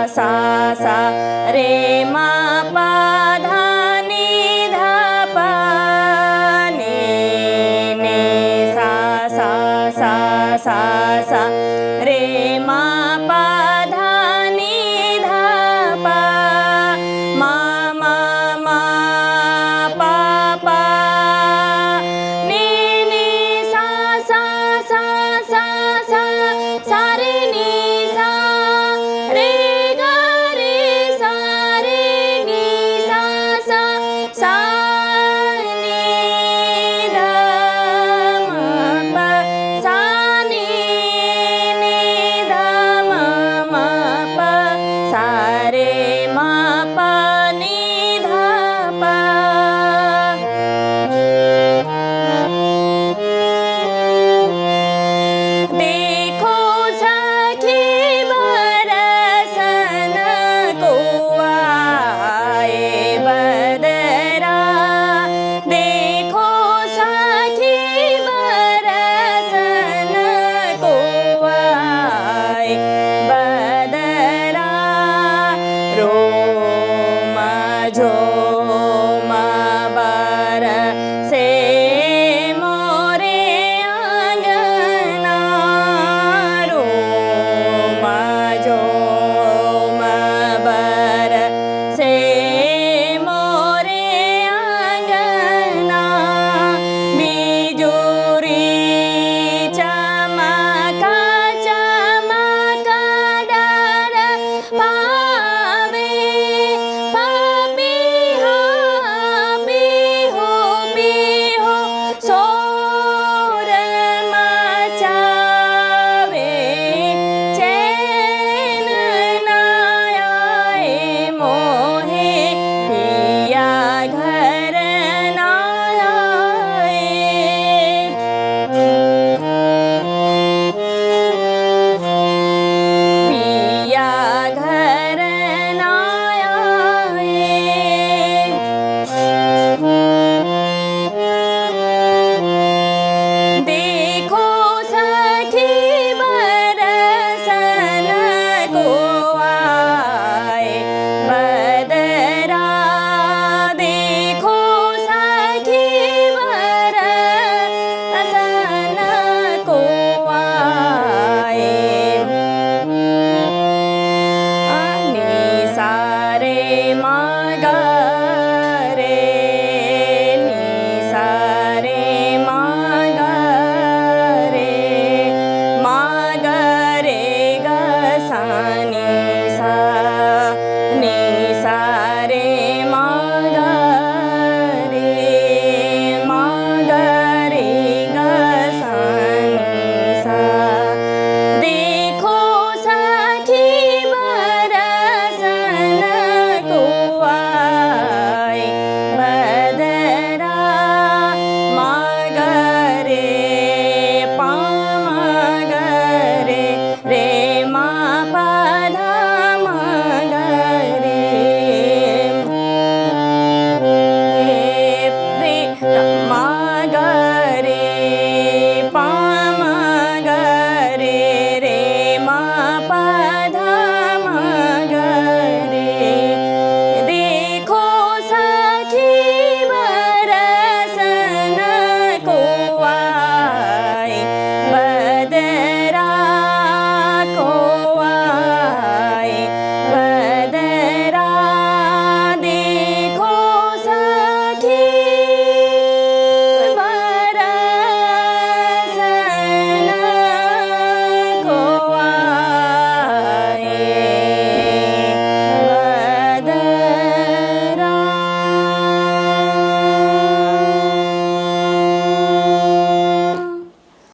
सा सा रे मा पा धा नि धा पा ने सा सा सा सा सा रे मा पा धा नि धा पा मा मा मा पा पा नि सा सा सा सा सा सा रे नि सा रे गा रे सा रे नि सा सा सा नि धा मा पा सा नि धा मा मा पा सा रे मा पा नि धा पा। देखो सखी बरसन को आए बदरा, देखो सखी बरसन को आए बदरा, रोम झो